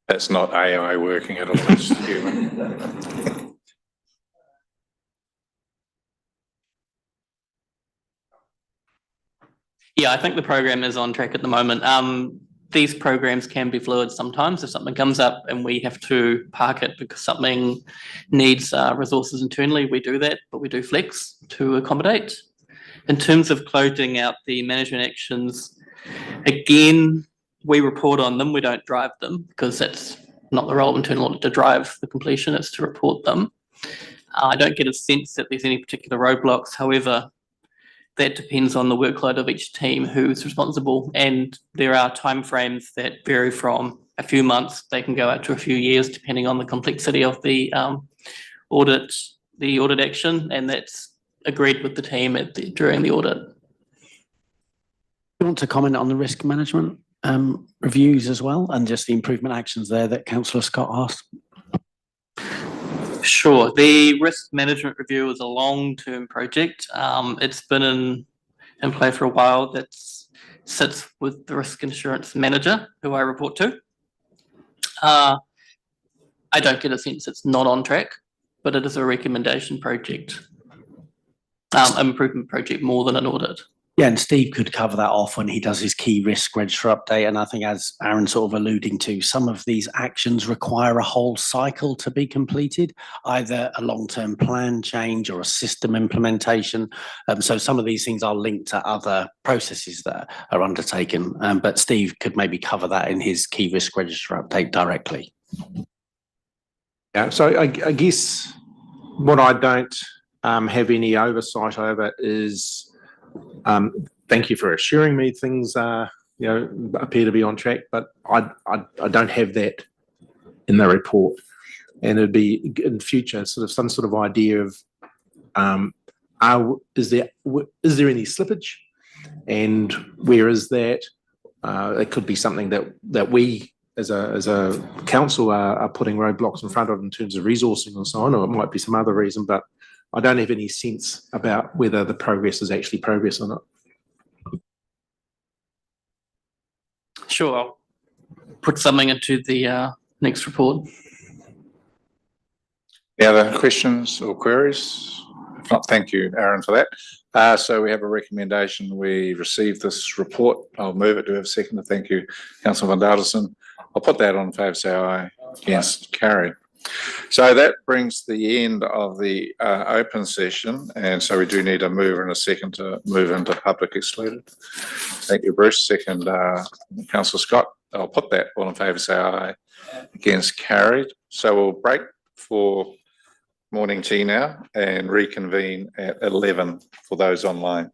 That's not AI working at all, it's human. Yeah, I think the program is on track at the moment. These programs can be fluid sometimes. If something comes up and we have to park it because something needs resources internally, we do that, but we do flex to accommodate. In terms of closing out the management actions, again, we report on them, we don't drive them because that's not the role of internal audit to drive the completion, it's to report them. I don't get a sense that there's any particular roadblocks. However, that depends on the workload of each team who's responsible, and there are timeframes that vary from a few months, they can go out to a few years depending on the complexity of the audit action, and that's agreed with the team during the audit. You want to comment on the risk management reviews as well, and just the improvement actions there that Councillor Scott asked? Sure. The risk management review is a long-term project. It's been in play for a while. That sits with the risk insurance manager, who I report to. I don't get a sense it's not on track, but it is a recommendation project, improvement project more than an audit. Yeah, and Steve could cover that off when he does his key risk register update. And I think, as Aaron's sort of alluding to, some of these actions require a whole cycle to be completed, either a long-term plan change or a system implementation. So some of these things are linked to other processes that are undertaken. But Steve could maybe cover that in his key risk register update directly. yeah, so I guess what I don't have any oversight over is thank you for assuring me things appear to be on track, but I don't have that in the report, and it'd be in future sort of some sort of idea of is there any slippage, and where is that? It could be something that we as a council are putting roadblocks in front of in terms of resourcing and so on, or it might be some other reason, but I don't have any sense about whether the progress is actually progress or not. sure, I'll put something into the next report. Any other questions or queries? If not, thank you, Aaron, for that. So we have a recommendation. We received this report. I'll move it. Do we have a second? Thank you, Councillor Van Dardilson. I'll put that on favour, say aye. Against, carried. So that brings the end of the open session, and so we do need a mover and a second to move into public excluded. Thank you, Bruce. Second, Councillor Scott. I'll put that. All in favour, say aye. Against, carried. So we'll break for morning tea now and reconvene at 11 for those online.